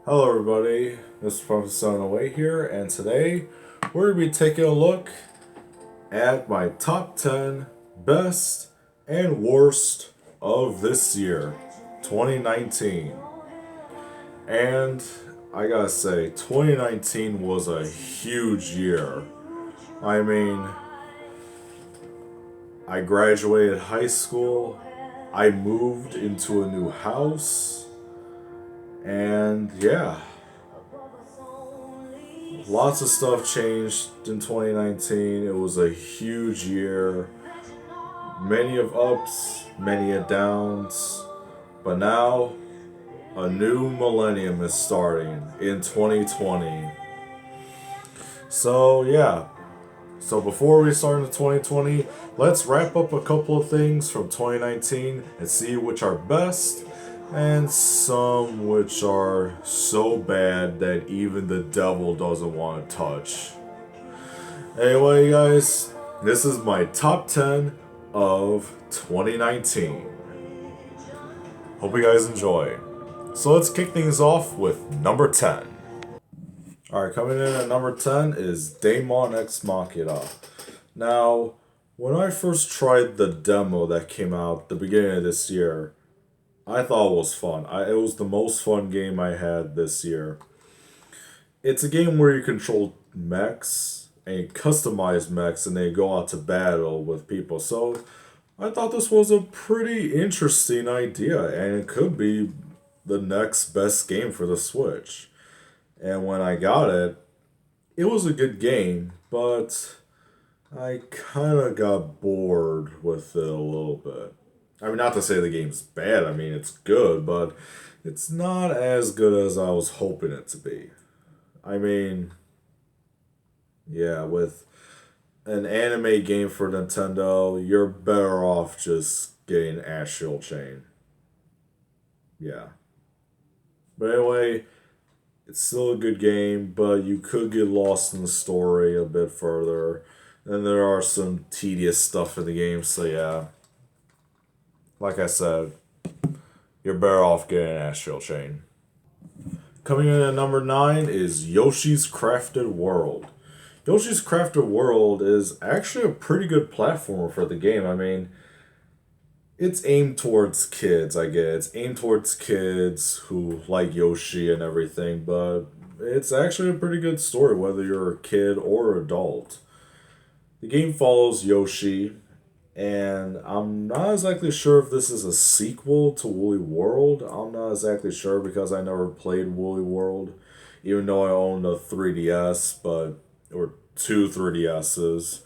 Hello everybody, this is Professor Away here, and today we're going to be taking a look at my top 10 best and worst of this year, 2019. And I gotta say, 2019 was a huge year. I mean, I graduated high school, I moved into a new house, and yeah, lots of stuff changed in 2019. It was a huge year. Many of ups, many of downs. But now, a new millennium is starting in 2020. So, yeah. So, before we start into 2020, let's wrap up a couple of things from 2019 and see which are best and some which are so bad that even the devil doesn't want to touch. Anyway, guys, this is my top 10 of 2019. Hope you guys enjoy. So let's kick things off with number 10. Alright, coming in at number 10 is Daemon X Machina. Now, when I first tried the demo that came out the beginning of this year, I thought it was fun. It was the most fun game I had this year. It's a game where you control mechs and you customize mechs and they go out to battle with people. So I thought this was a pretty interesting idea and it could be the next best game for the Switch. And when I got it, it was a good game, but I kind of got bored with it a little bit. I mean, not to say the game's bad, I mean, it's good, but it's not as good as I was hoping it to be. I mean, yeah, with an anime game for Nintendo, you're better off just getting Astral Chain. Yeah. But anyway, it's still a good game, but you could get lost in the story a bit further. And there are some tedious stuff in the game, so yeah. Like I said, you're better off getting Astral Chain. Coming in at number 9 is Yoshi's Crafted World. Yoshi's Crafted World is actually a pretty good platformer for the game. I mean, it's aimed towards kids, I guess. It's aimed towards kids who like Yoshi and everything, but it's actually a pretty good story, whether you're a kid or adult. The game follows Yoshi, and I'm not exactly sure if this is a sequel to Woolly World. I'm not exactly sure because I never played Woolly World, even though I own a 3DS, or two 3DSs.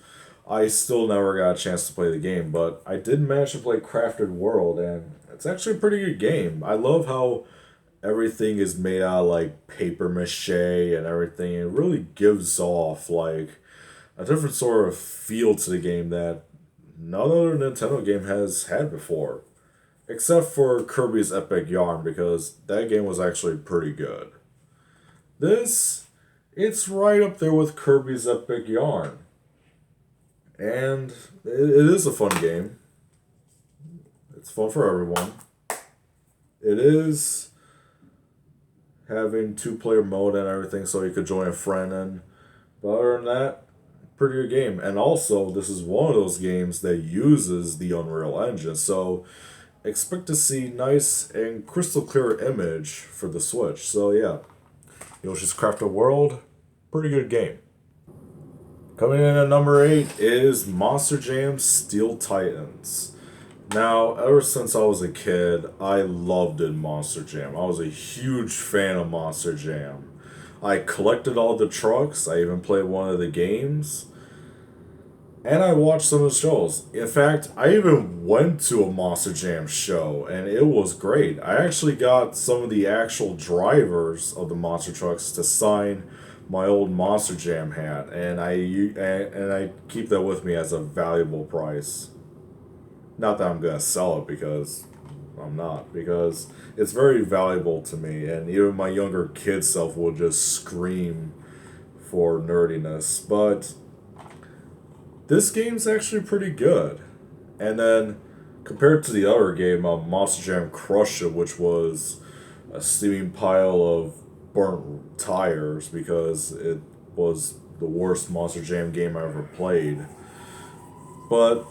I still never got a chance to play the game, but I did manage to play Crafted World, and it's actually a pretty good game. I love how everything is made out of like paper mache and everything. It really gives off like a different sort of feel to the game that no other Nintendo game has had before. Except for Kirby's Epic Yarn, because that game was actually pretty good. This, it's right up there with Kirby's Epic Yarn. And it is a fun game. It's fun for everyone. It is having two-player mode and everything so you could join a friend in. But other than that, pretty good game. And also, this is one of those games that uses the Unreal Engine. So expect to see nice and crystal clear image for the Switch. So yeah, Yoshi's Crafted World, pretty good game. Coming in at number 8 is Monster Jam Steel Titans. Now, ever since I was a kid, I loved it Monster Jam. I was a huge fan of Monster Jam. I collected all the trucks, I even played one of the games, and I watched some of the shows. In fact, I even went to a Monster Jam show, and it was great. I actually got some of the actual drivers of the monster trucks to sign my old Monster Jam hat, and I keep that with me as a valuable price. Not that I'm gonna sell it because I'm not, because it's very valuable to me, and even my younger kid self will just scream for nerdiness. But this game's actually pretty good. And then compared to the other game, Monster Jam Crush It, which was a steaming pile of burnt tires because it was the worst Monster Jam game I ever played. But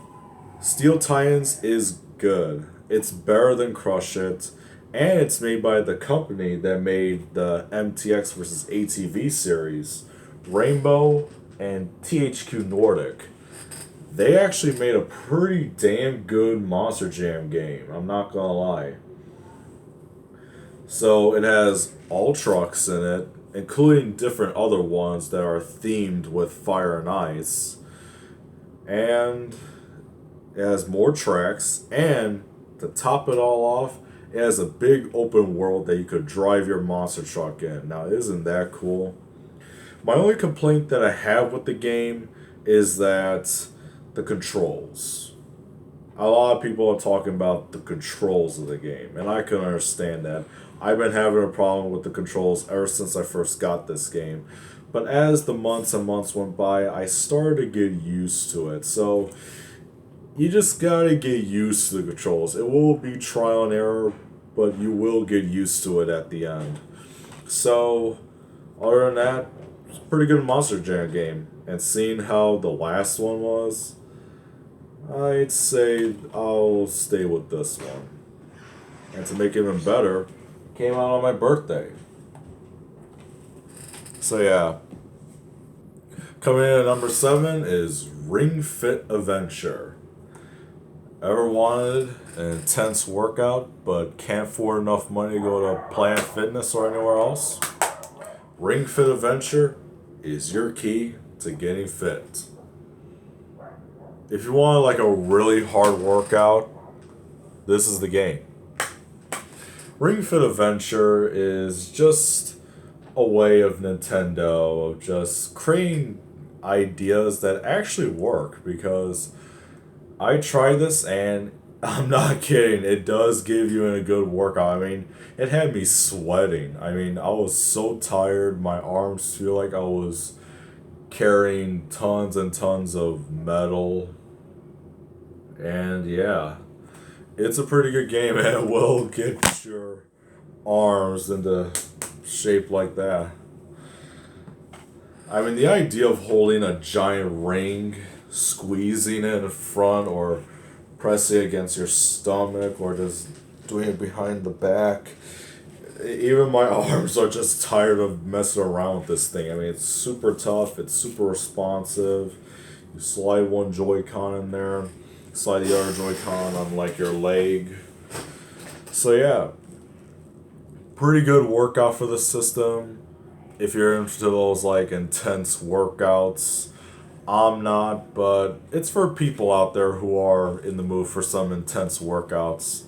Steel Titans is good. It's better than Crush It, and it's made by the company that made the MTX versus ATV series, Rainbow and THQ Nordic. They actually made a pretty damn good Monster Jam game, I'm not gonna lie. So it has all trucks in it, including different other ones that are themed with fire and ice. And it has more tracks, and to top it all off, it has a big open world that you could drive your monster truck in. Now, isn't that cool? My only complaint that I have with the game is that the controls. A lot of people are talking about the controls of the game, and I can understand that. I've been having a problem with the controls ever since I first got this game. But as the months and months went by, I started to get used to it. So, you just gotta get used to the controls. It will be trial and error, but you will get used to it at the end. So, other than that, it's a pretty good Monster Jam game. And seeing how the last one was, I'd say I'll stay with this one. And to make it even better, it came out on my birthday. So yeah. Coming in at number 7 is Ring Fit Adventure. Ever wanted an intense workout but can't afford enough money to go to Planet Fitness or anywhere else? Ring Fit Adventure is your key to getting fit. If you want like a really hard workout, this is the game. Ring Fit Adventure is just a way of Nintendo of just creating ideas that actually work, because I tried this and I'm not kidding, it does give you a good workout. I mean, it had me sweating. I mean, I was so tired, my arms feel like I was carrying tons and tons of metal. And yeah, it's a pretty good game, and it will get your arms into shape like that. I mean, the idea of holding a giant ring, squeezing it in front, or pressing it against your stomach, or just doing it behind the back. Even my arms are just tired of messing around with this thing. I mean, it's super tough, it's super responsive. You slide one Joy-Con in there, slide the other Joy-Con on like your leg. So yeah, pretty good workout for the system. If you're into those like intense workouts, I'm not, but it's for people out there who are in the mood for some intense workouts.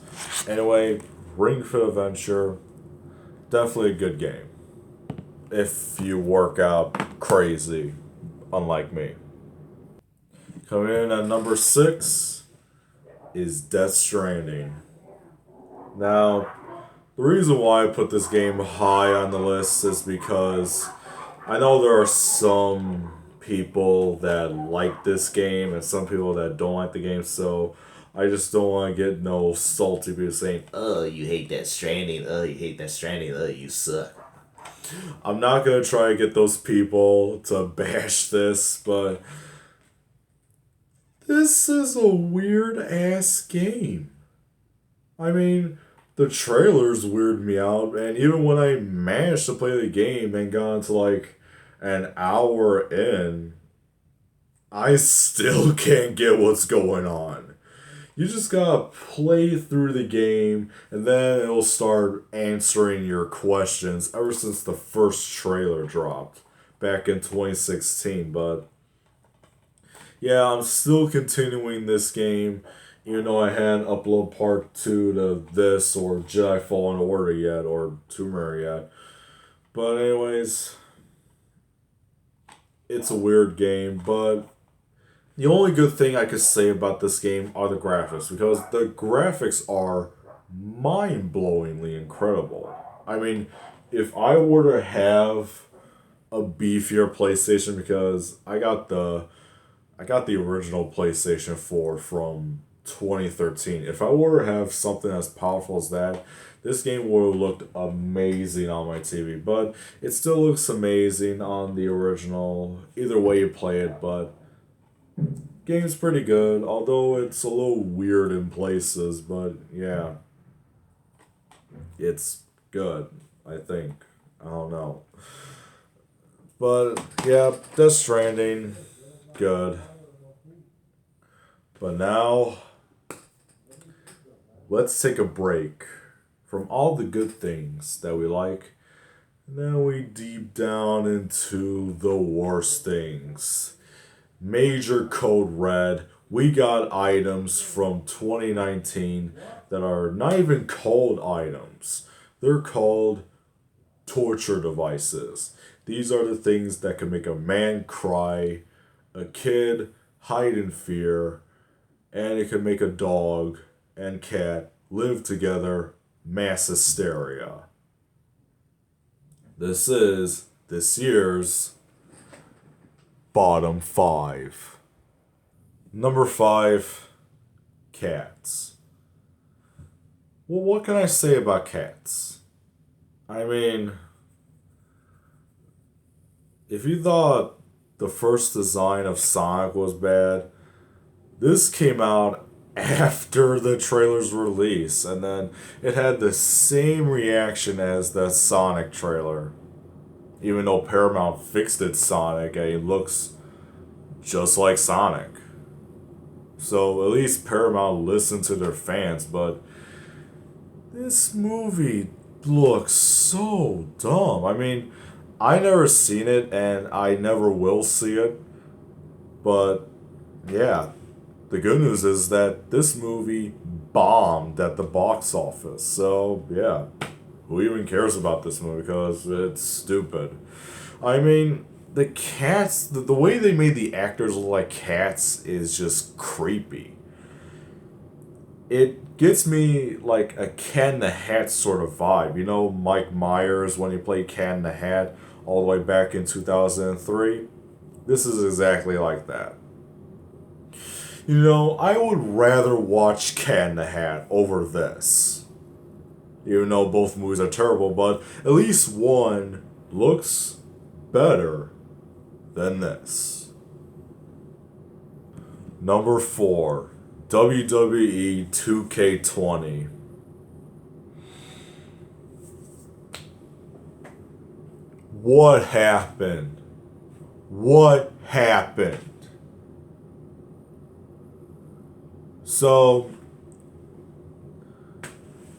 Anyway, Ring Fit Adventure, definitely a good game. If you work out crazy, unlike me. Coming in at number 6 is Death Stranding. Now, the reason why I put this game high on the list is because I know there are some people that like this game and some people that don't like the game, so I just don't want to get no salty people saying, "Oh, you hate that Stranding. Oh, you hate that Stranding. Oh, you suck." I'm not gonna try to get those people to bash this, but this is a weird ass game. I mean, the trailers weirded me out, and even when I managed to play the game and got into like an hour in, I still can't get what's going on. You just gotta play through the game, and then it'll start answering your questions ever since the first trailer dropped back in 2016. But yeah, I'm still continuing this game, even though I hadn't uploaded part 2 to this or Jedi Fallen Order yet, or Tomb Raider yet. But anyways, it's a weird game, but the only good thing I could say about this game are the graphics, because the graphics are mind-blowingly incredible. I mean, if I were to have a beefier PlayStation, because I got the original PlayStation 4 from 2013. If I were to have something as powerful as that, this game would have looked amazing on my TV, but it still looks amazing on the original. Either way you play it, but game's pretty good, although it's a little weird in places, but yeah, it's good, I think. I don't know. But yeah, Death Stranding, good. But now, let's take a break from all the good things that we like. And then we deep down into the worst things. Major Code Red. We got items from 2019 that are not even called items. They're called torture devices. These are the things that can make a man cry, a kid hide in fear, and it can make a dog and cat live together, mass hysteria. This is this year's bottom 5. Number 5, cats. Well, what can I say about cats? I mean, if you thought the first design of Sonic was bad, this came out after the trailer's release, and then it had the same reaction as the Sonic trailer. Even though Paramount fixed its Sonic and it looks just like Sonic. So at least Paramount listened to their fans, but this movie looks so dumb. I mean, I never seen it and I never will see it, but yeah, the good news is that this movie bombed at the box office. So yeah, who even cares about this movie because it's stupid. I mean, the cats, the way they made the actors look like cats is just creepy. It gets me like a Cat in the Hat sort of vibe. You know, Mike Myers when he played Cat in the Hat all the way back in 2003? This is exactly like that. You know, I would rather watch Cat in the Hat over this. Even though both movies are terrible, but at least one looks better than this. Number 4, WWE 2K20. What happened? What happened? So,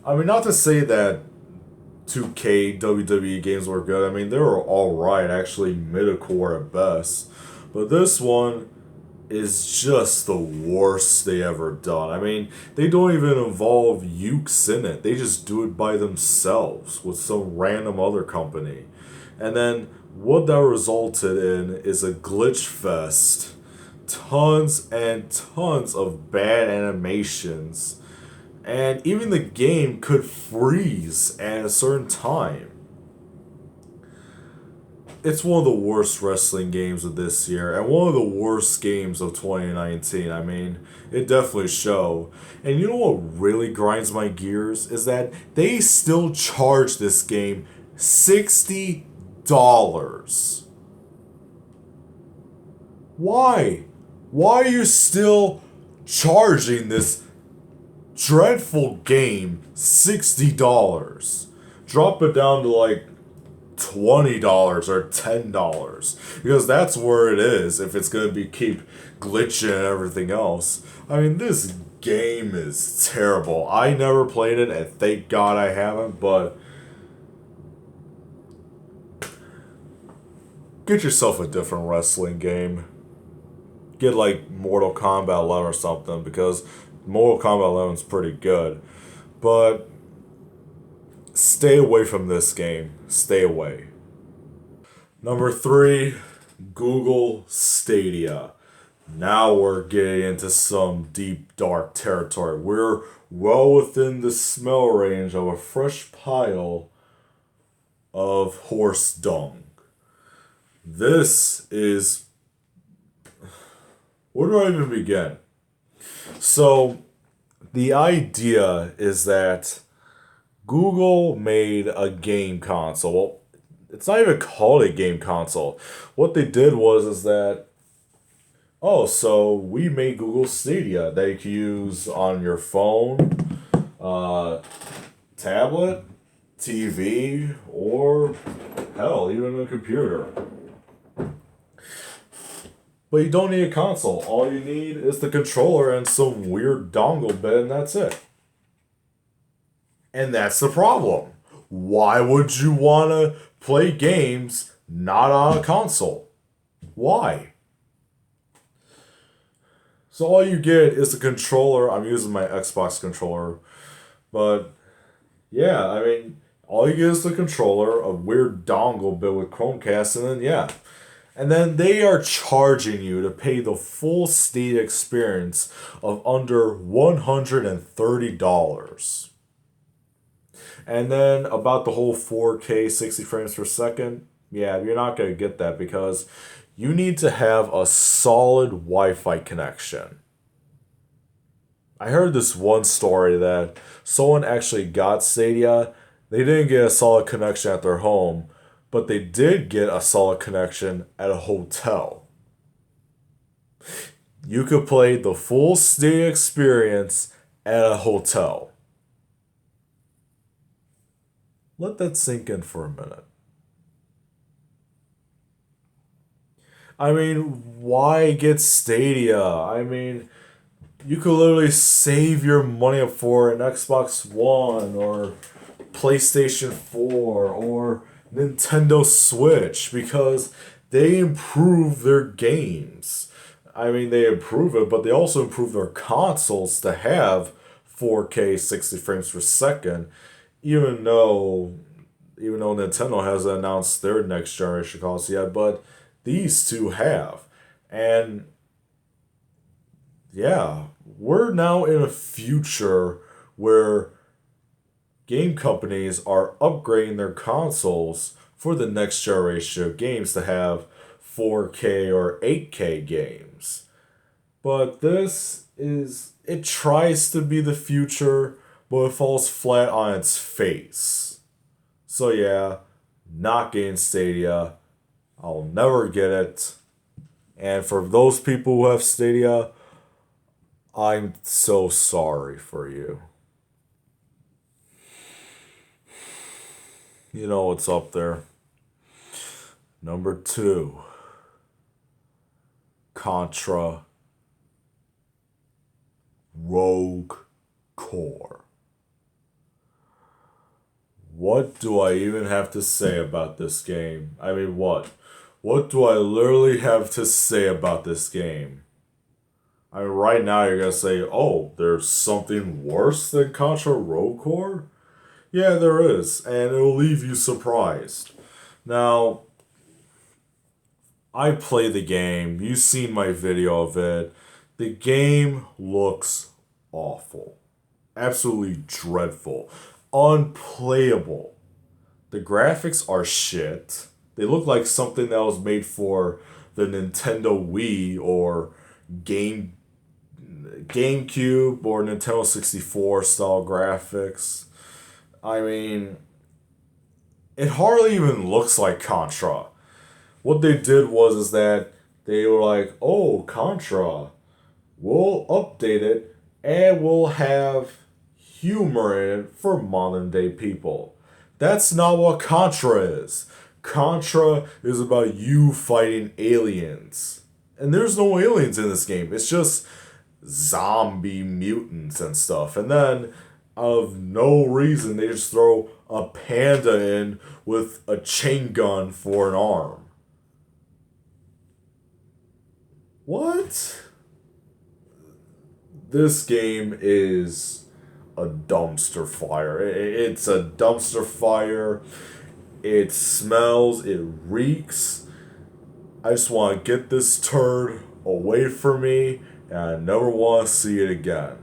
I mean, not to say that 2K WWE games were good. I mean, they were alright, actually mid-core at best. But this one is just the worst they ever done. I mean, they don't even involve Ukes in it. They just do it by themselves with some random other company. And then what that resulted in is a glitch fest. Tons and tons of bad animations. And even the game could freeze at a certain time. It's one of the worst wrestling games of this year, and one of the worst games of 2019. I mean, it definitely show. And you know what really grinds my gears is that they still charge this game $60. Why? Why are you still charging this dreadful game $60? Drop it down to like $20 or $10 because that's where it is if it's gonna be keep glitching and everything else. I mean, this game is terrible. I never played it and thank God I haven't, but get yourself a different wrestling game. Get like Mortal Kombat 11 or something because Mortal Kombat 11 is pretty good. But stay away from this game. Stay away. Number 3, Google Stadia. Now we're getting into some deep, dark territory. We're well within the smell range of a fresh pile of horse dung. This is... Where do I even begin? So, the idea is that Google made a game console. Well, it's not even called a game console. What they did was is that, oh, so we made Google Stadia that you can use on your phone, uh, tablet, TV, or hell, even a computer. But you don't need a console. All you need is the controller and some weird dongle bit, and that's it. And that's the problem. Why would you want to play games not on a console? Why? So all you get is the controller. I'm using my Xbox controller. But yeah, I mean, all you get is the controller, a weird dongle bit with Chromecast, and then yeah. And then they are charging you to pay the full Stadia experience of under $130. And then about the whole 4K 60 frames per second, yeah, you're not going to get that because you need to have a solid Wi-Fi connection. I heard this one story that someone actually got Stadia. They didn't get a solid connection at their home, but they did get a solid connection at a hotel. You could play the full Stadia experience at a hotel. Let that sink in for a minute. I mean, why get Stadia? I mean, you could literally save your money up for an Xbox One or PlayStation 4 or Nintendo Switch because they improve their games. I mean, they improve it, but they also improve their consoles to have 4K 60 frames per second, even though Nintendo hasn't announced their next generation console yet, but these two have. And yeah, we're now in a future where game companies are upgrading their consoles for the next generation of games to have 4K or 8K games. But it tries to be the future, but it falls flat on its face. So yeah, not getting Stadia. I'll never get it. And for those people who have Stadia, I'm so sorry for you. You know what's up there. Number 2, Contra Rogue Core. What do I even have to say about this game? I mean, what? What do I literally have to say about this game? I mean, right now you're gonna say, oh, there's something worse than Contra Rogue Core? Yeah, there is, and it'll leave you surprised. Now, I play the game. You've seen my video of it. The game looks awful. Absolutely dreadful. Unplayable. The graphics are shit. They look like something that was made for the Nintendo Wii or GameCube or Nintendo 64 style graphics. I mean, it hardly even looks like Contra. What they did was is that they were like, oh, Contra, we'll update it and we'll have humor in it for modern day people. That's not what Contra is. Contra is about you fighting aliens. And there's no aliens in this game. It's just zombie mutants and stuff. And then, out of no reason, they just throw a panda in with a chain gun for an arm. What? This game is a dumpster fire. It's a dumpster fire. It smells, it reeks. I just want to get this turd away from me, and I never want to see it again.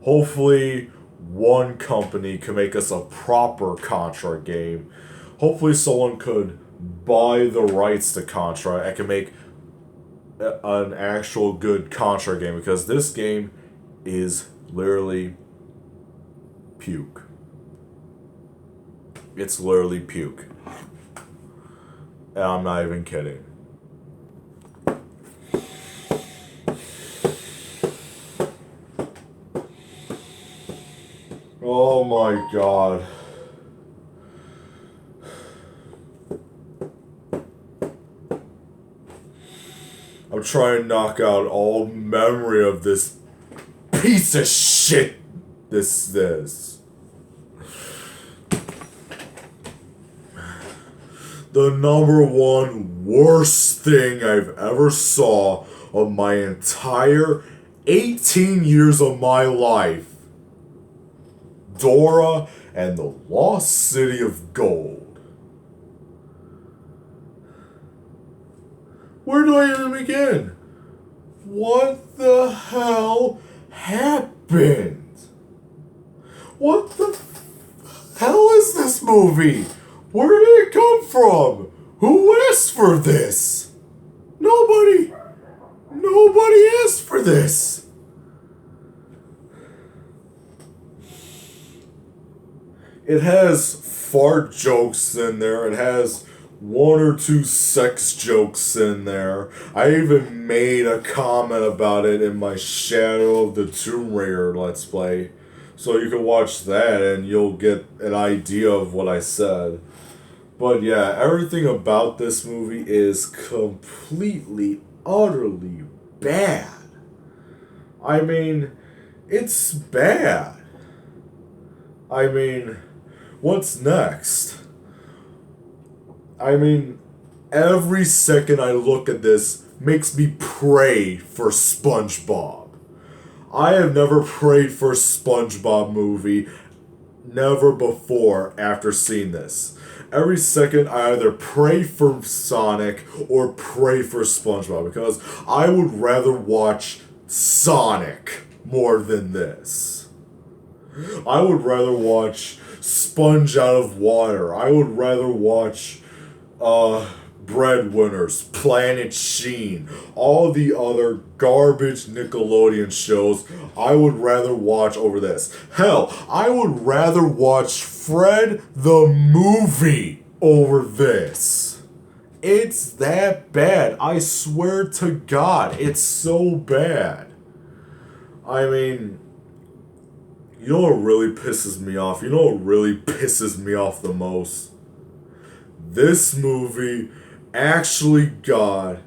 Hopefully, one company can make us a proper Contra game. Hopefully, someone could buy the rights to Contra and can make an actual good Contra game, because this game is literally puke. It's literally puke. And I'm not even kidding. Oh my god. I'm trying to knock out all memory of this piece of shit this is. The number one worst thing I've ever saw of my entire 18 years of my life. Dora and the Lost City of Gold. Where do I even begin? What the hell happened? What the hell is this movie? Where did it come from? Who asked for this? Nobody asked for this. It has fart jokes in there. It has one or two sex jokes in there. I even made a comment about it in my Shadow of the Tomb Raider Let's Play. So you can watch that and you'll get an idea of what I said. But yeah, everything about this movie is completely, utterly bad. I mean, it's bad. I mean, what's next? I mean, every second I look at this makes me pray for SpongeBob. I have never prayed for a SpongeBob movie, never before after seeing this. Every second I either pray for Sonic or pray for SpongeBob because I would rather watch Sonic more than this. I would rather watch Sponge Out of Water. I would rather watch Breadwinners, Planet Sheen, all the other garbage Nickelodeon shows I would rather watch over this. Hell, I would rather watch Fred the movie over this. It's that bad. I swear to God, it's so bad. I mean, you know what really pisses me off? You know what really pisses me off the most? This movie actually got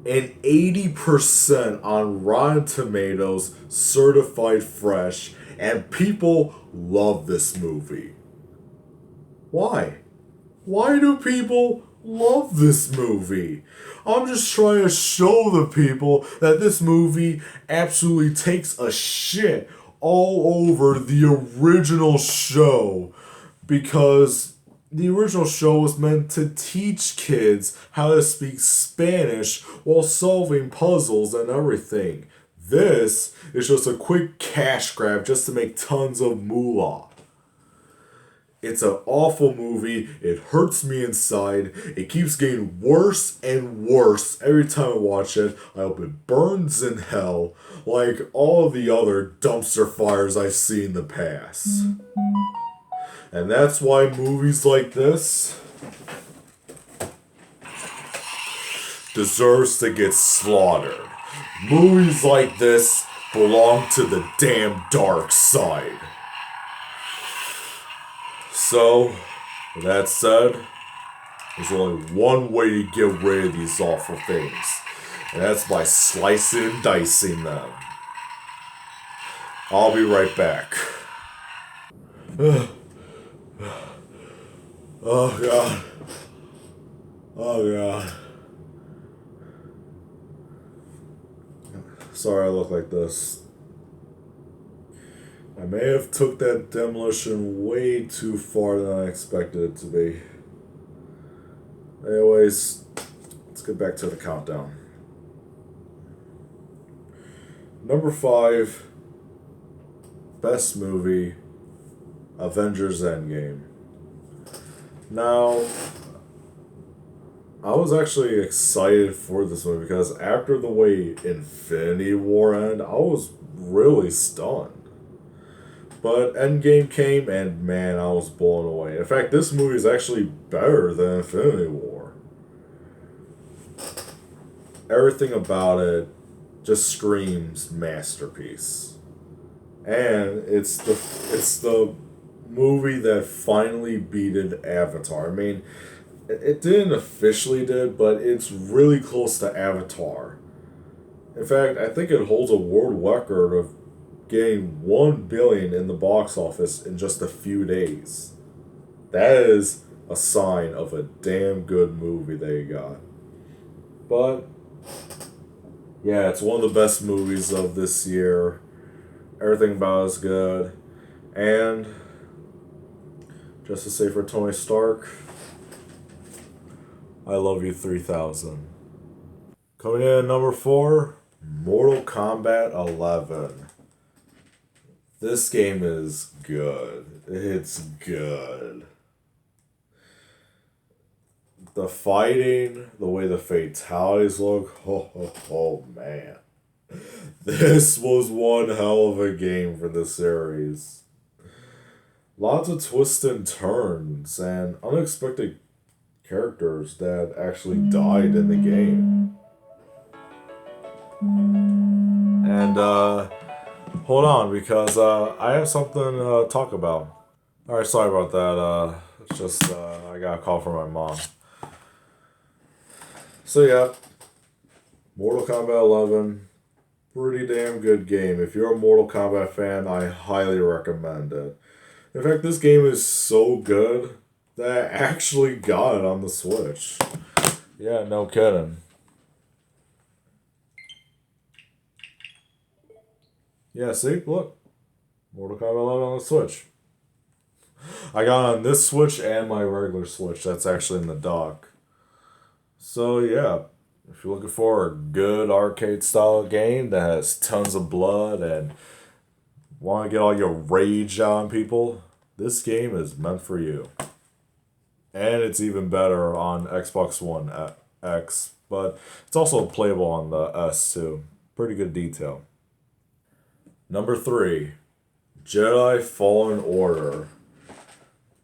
an 80% on Rotten Tomatoes certified fresh, and people love this movie. Why? Why do people love this movie? I'm just trying to show the people that this movie absolutely takes a shit all over the original show, because the original show was meant to teach kids how to speak Spanish while solving puzzles and everything. This is just a quick cash grab just to make tons of moolah. It's an awful movie. It hurts me inside. It keeps getting worse and worse every time I watch it. I hope it burns in hell like all the other dumpster fires I've seen in the past. And that's why movies like this deserves to get slaughtered. Movies like this belong to the damn dark side. So, with that said, there's only one way to get rid of these awful things, and that's by slicing and dicing them. I'll be right back. Oh god. Oh god. Sorry I look like this. I may have took that demolition way too far than I expected it to be. Anyways, let's get back to the countdown. Number 5, best movie, Avengers Endgame. Now, I was actually excited for this movie because after the way Infinity War ended, I was really stunned. But Endgame came, and man, I was blown away. In fact, this movie is actually better than Infinity War. Everything about it just screams masterpiece. And it's the movie that finally beated Avatar. I mean, it didn't officially did, but it's really close to Avatar. In fact, I think it holds a world record of getting 1 billion in the box office in just a few days. That is a sign of a damn good movie they got. But yeah, it's one of the best movies of this year. Everything about it is good. And just to say for Tony Stark, I love you 3000. Coming in at number 4, Mortal Kombat 11. This game is good. It's good. The fighting, the way the fatalities look, oh man. This was one hell of a game for this series. Lots of twists and turns and unexpected characters that actually died in the game. And hold on, because I have something to talk about. Alright, sorry about that. It's just I got a call from my mom. So yeah, Mortal Kombat 11, pretty damn good game. If you're a Mortal Kombat fan, I highly recommend it. In fact, this game is so good that I actually got it on the Switch. Yeah, no kidding. Yeah, see, look, Mortal Kombat 11 on the Switch. I got it on this Switch and my regular Switch that's actually in the dock. So yeah, if you're looking for a good arcade style game that has tons of blood and want to get all your rage on people, this game is meant for you. And it's even better on Xbox One X, but it's also playable on the S too. Pretty good detail. Number 3, Jedi Fallen Order.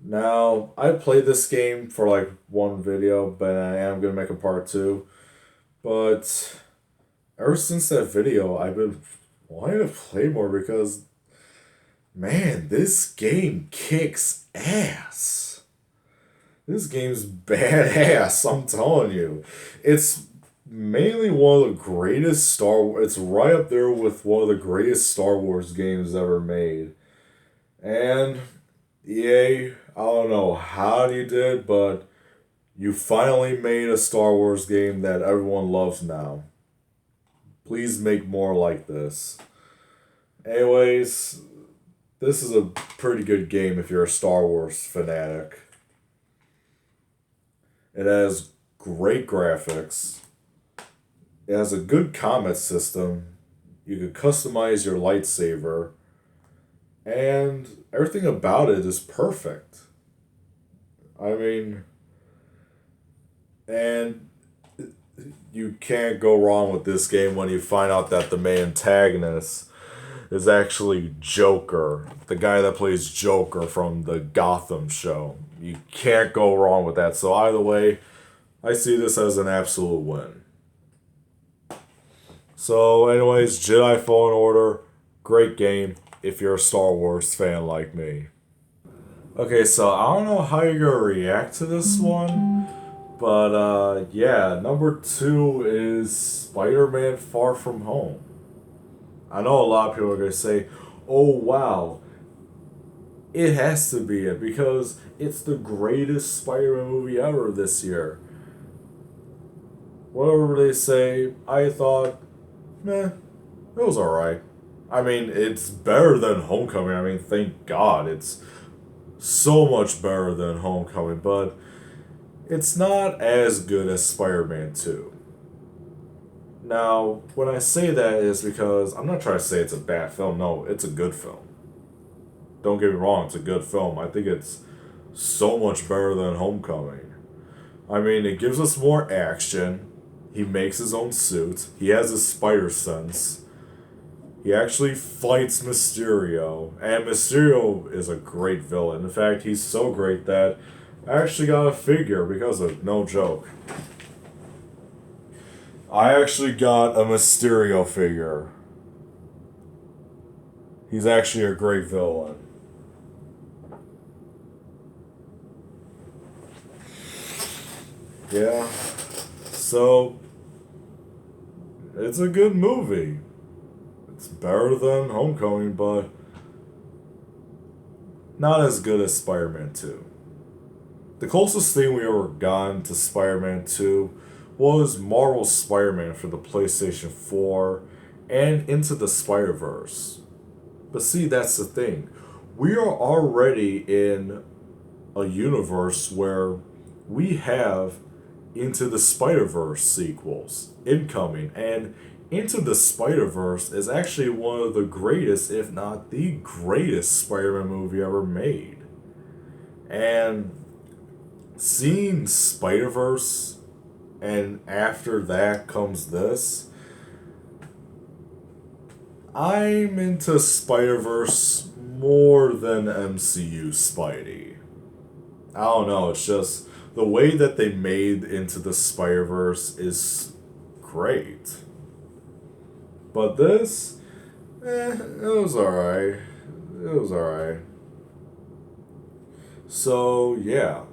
Now, I played this game for like one video, but I am going to make a part 2. But ever since that video, I've been wanting to play more because, man, this game kicks ass. This game's badass, I'm telling you. It's mainly one of the greatest Star Wars. It's right up there with one of the greatest Star Wars games ever made. And EA, I don't know how you did, but you finally made a Star Wars game that everyone loves now. Please make more like this. Anyways, this is a pretty good game if you're a Star Wars fanatic. It has great graphics. It has a good combat system. You can customize your lightsaber. And everything about it is perfect. I mean, and you can't go wrong with this game when you find out that the main antagonist is actually Joker, the guy that plays Joker from the Gotham show. You can't go wrong with that. So either way, I see this as an absolute win. So anyways, Jedi Fallen Order, great game if you're a Star Wars fan like me. Okay, so I don't know how you're gonna react to this one, but yeah, number 2 is Spider-Man Far From Home. I know a lot of people are gonna say, oh wow, it has to be it because it's the greatest Spider-Man movie ever this year. Whatever they say, I thought, meh, it was alright. I mean, it's better than Homecoming. I mean, thank God. It's so much better than Homecoming, but it's not as good as Spider-Man 2. Now, when I say that is because I'm not trying to say it's a bad film. No, it's a good film. Don't get me wrong, it's a good film. I think it's so much better than Homecoming. I mean, it gives us more action. He makes his own suit. He has his spider sense. He actually fights Mysterio, and Mysterio is a great villain. In fact, he's so great that I actually got a figure because of it. No joke. I actually got a Mysterio figure. He's actually a great villain. Yeah. So, it's a good movie. It's better than Homecoming, but not as good as Spider-Man 2. The closest thing we ever gotten to Spider-Man 2 was Marvel's Spider-Man for the PlayStation 4 and Into the Spider-Verse. But see, that's the thing. We are already in a universe where we have Into the Spider-Verse sequels incoming, and Into the Spider-Verse is actually one of the greatest, if not the greatest, Spider-Man movie ever made. And seeing Spider-Verse and after that comes this, I'm into Spider-Verse more than MCU Spidey. I don't know, it's just the way that they made Into the Spider-Verse is great. But this, it was alright. It was alright. So, yeah.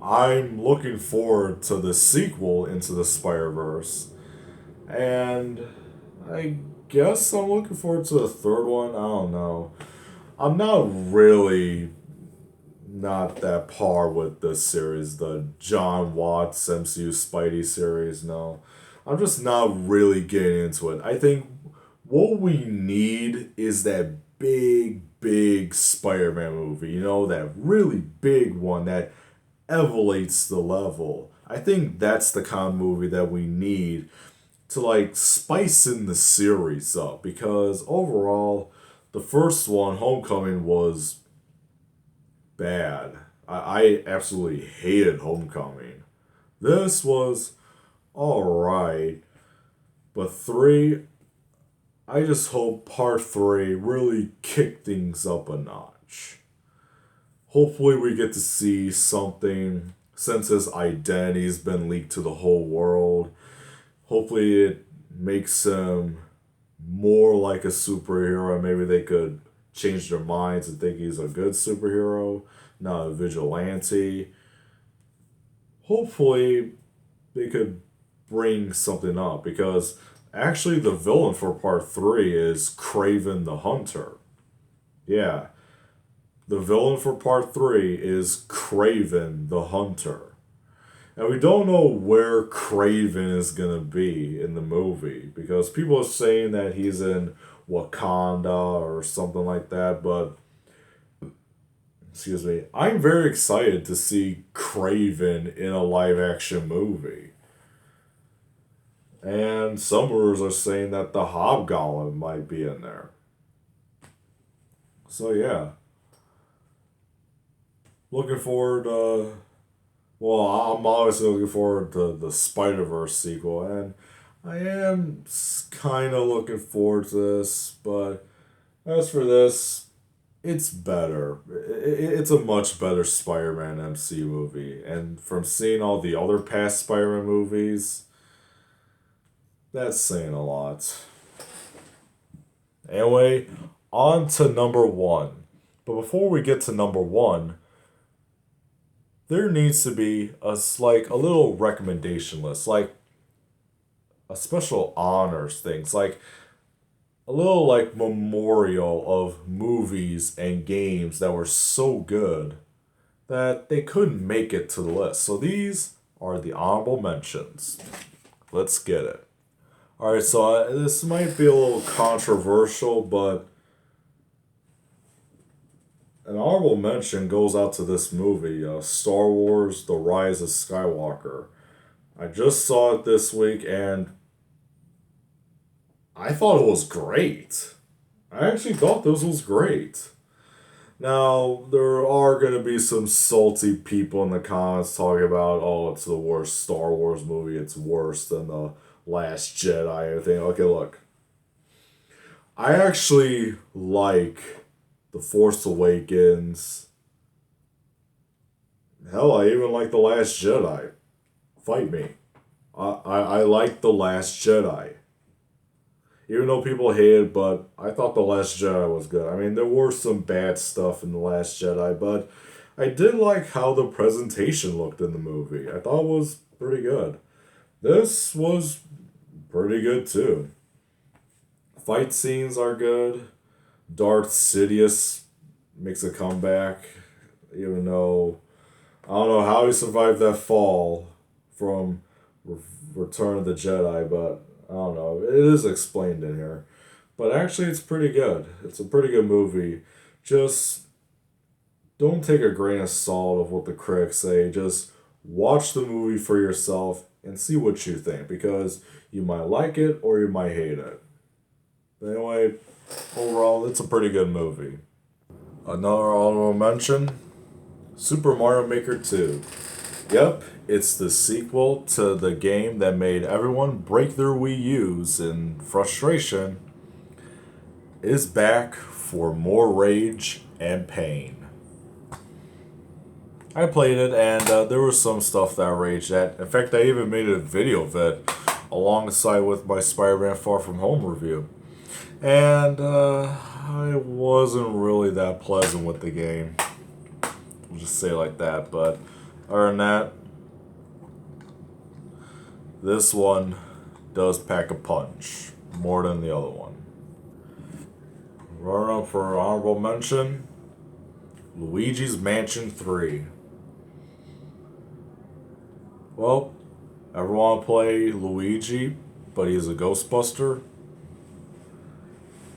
I'm looking forward to the sequel Into the Spider-Verse. And I guess I'm looking forward to the third one. I don't know. I'm not really not that par with this series, the John Watts MCU Spidey series, no. I'm just not really getting into it. I think what we need is that big Spider-Man movie, that really big one that elevates the level. I think that's the kind of movie that we need to like spice in the series up, because overall the first one, Homecoming, was bad. I absolutely hated Homecoming. This was alright, but 3, I just hope part 3 really kicked things up a notch. Hopefully we get to see something, since his identity's been leaked to the whole world. Hopefully it makes him more like a superhero. Maybe they could change their minds and think he's a good superhero, not a vigilante. Hopefully they could bring something up, because actually the villain for part 3 is Craven the Hunter. Yeah, the villain for part 3 is Craven the Hunter. And we don't know where Craven is gonna be in the movie, because people are saying that he's in Wakanda or something like that, but excuse me, I'm very excited to see Craven in a live action movie. And some rumors are saying that the Hobgoblin might be in there. So yeah. Looking forward, well, I'm obviously looking forward to the Spider-Verse sequel, and I am kind of looking forward to this, but as for this, it's better. It's a much better Spider-Man MC movie, and from seeing all the other past Spider-Man movies, that's saying a lot. Anyway, on to number 1. But before we get to number 1, there needs to be a little recommendation list, like a special honors things, like a little like memorial of movies and games that were so good that they couldn't make it to the list. So these are the honorable mentions. Let's get it. Alright, so this might be a little controversial, but an honorable mention goes out to this movie, Star Wars The Rise of Skywalker. I just saw it this week and I thought it was great. I actually thought this was great. Now, there are going to be some salty people in the comments talking about, oh, it's the worst Star Wars movie, it's worse than The Last Jedi, and everything. Okay, look. I actually like The Force Awakens. Hell, I even like The Last Jedi. Fight me. I like The Last Jedi. Even though people hate it, but I thought The Last Jedi was good. I mean, there were some bad stuff in The Last Jedi, but I did like how the presentation looked in the movie. I thought it was pretty good. This was pretty good too. Fight scenes are good. Darth Sidious makes a comeback, even though I don't know how he survived that fall from Return of the Jedi, but I don't know. It is explained in here. But actually, it's pretty good. It's a pretty good movie. Just don't take a grain of salt of what the critics say. Just watch the movie for yourself and see what you think, because you might like it or you might hate it. But anyway, overall, it's a pretty good movie. Another honorable mention, Super Mario Maker 2. Yep, it's the sequel to the game that made everyone break their Wii U's in frustration. It is back for more rage and pain. I played it, and there was some stuff that I raged at. In fact, I even made a video of it alongside with my SpiderMan Far From Home review. And I wasn't really that pleasant with the game. We'll just say it like that. But other than that, this one does pack a punch more than the other one. Runner up for honorable mention, Luigi's Mansion 3. Well, ever want to play Luigi, but he's a Ghostbuster?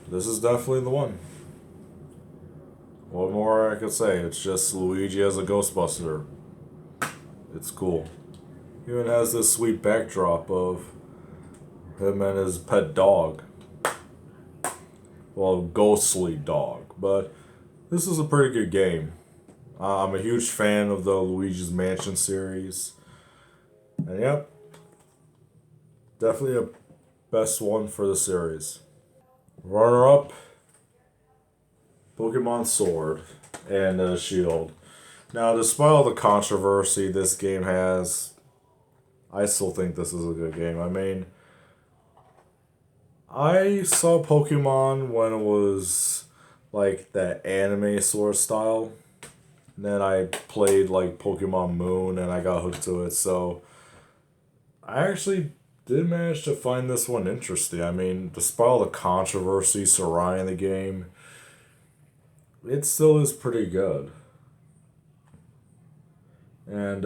This is definitely the one. What more I could say? It's just Luigi as a Ghostbuster. It's cool. He even has this sweet backdrop of him and his pet dog. Well, ghostly dog. But this is a pretty good game. I'm a huge fan of the Luigi's Mansion series. And yep, definitely a best one for the series. Runner up, Pokemon Sword and Shield. Now, despite all the controversy this game has, I still think this is a good game. I mean, I saw Pokemon when it was like that anime sort of style. And then I played like Pokemon Moon and I got hooked to it. So I actually did manage to find this one interesting. I mean, despite all the controversy surrounding the game, it still is pretty good. And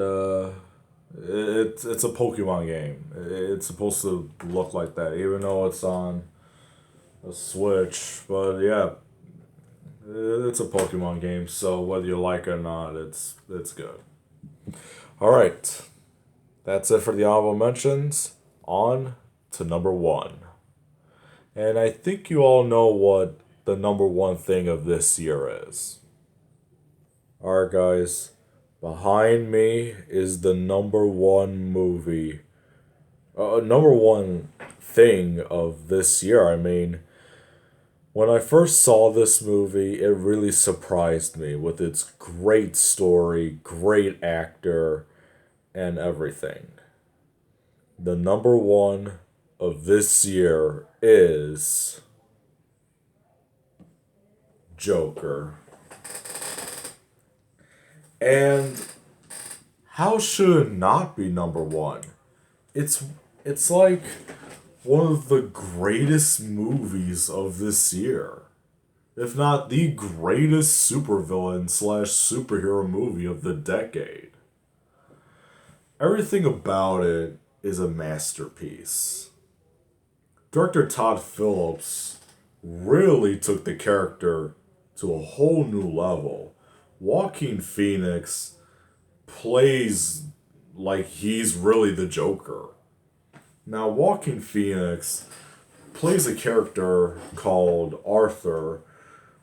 it's a Pokemon game. It's supposed to look like that, even though it's on a Switch. But yeah, it's a Pokemon game, so whether you like it or not, it's good. All right, that's it for the honorable mentions. On to number one, and I think you all know what the number one thing of this year is. All right, guys. Behind me is the number one movie, number one thing of this year. I mean, when I first saw this movie, it really surprised me with its great story, great actor, and everything. The number one of this year is Joker. And how should it not be number one? It's like one of the greatest movies of this year. If not the greatest supervillain slash superhero movie of the decade. Everything about it is a masterpiece. Director Todd Phillips really took the character to a whole new level. Joaquin Phoenix plays like he's really the Joker. Now, Joaquin Phoenix plays a character called Arthur,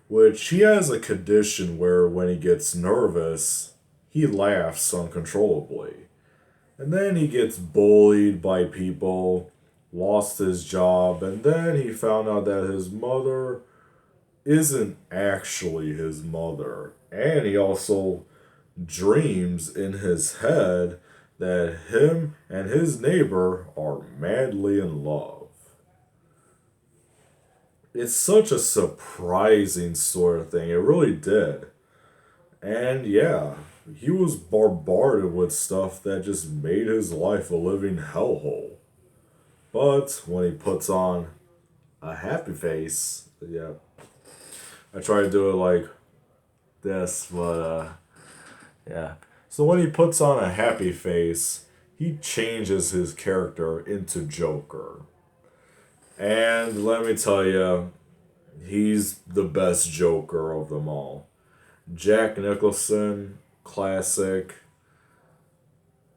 which he has a condition where when he gets nervous, he laughs uncontrollably. And then he gets bullied by people, lost his job, and then he found out that his mother isn't actually his mother. And he also dreams in his head that him and his neighbor are madly in love. It's such a surprising sort of thing. It really did. And yeah, he was bombarded with stuff that just made his life a living hellhole. But when he puts on a happy face, yeah, I try to do it like this, but yeah. So when he puts on a happy face, he changes his character into Joker. And let me tell you, he's the best Joker of them all. Jack Nicholson, classic.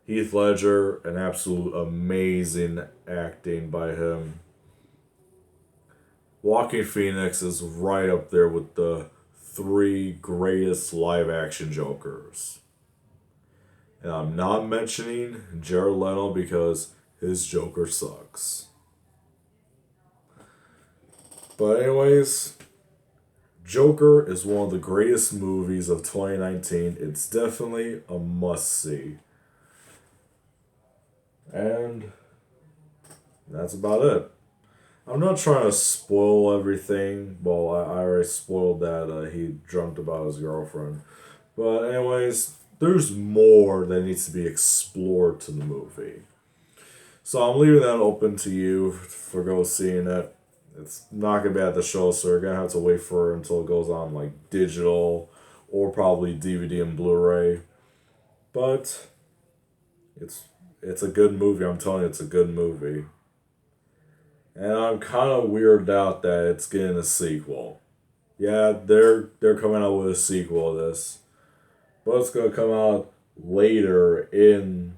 Heath Ledger, an absolute amazing acting by him. Joaquin Phoenix is right up there with the three greatest live action Jokers. And I'm not mentioning Jared Leto because his Joker sucks. But anyways, Joker is one of the greatest movies of 2019. It's definitely a must-see. And that's about it. I'm not trying to spoil everything. Well, I already spoiled that he dreamt about his girlfriend. But anyways, there's more that needs to be explored to the movie. So I'm leaving that open to you for go seeing it. It's not gonna be at the show, so you're gonna have to wait for it until it goes on like digital or probably DVD and Blu-ray. But it's a good movie. I'm telling you, it's a good movie. And I'm kind of weirded out that it's getting a sequel. Yeah, they're coming out with a sequel of this, but it's gonna come out later in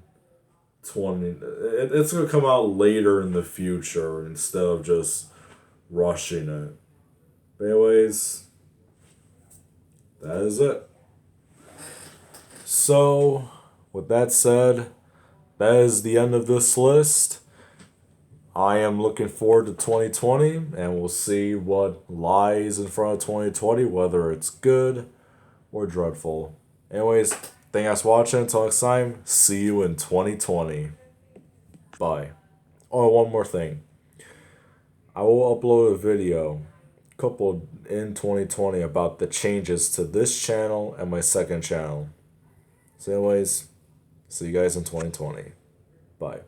20. It's gonna come out later in the future instead of just rushing it. But anyways, that is it. So, with that said, that is the end of this list. I am looking forward to 2020, and we'll see what lies in front of 2020, whether it's good or dreadful. Anyways, thank you guys for watching. Until next time, see you in 2020. Bye. Oh, one more thing. I will upload a video couple in 2020 about the changes to this channel and my second channel. So anyways, see you guys in 2020. Bye.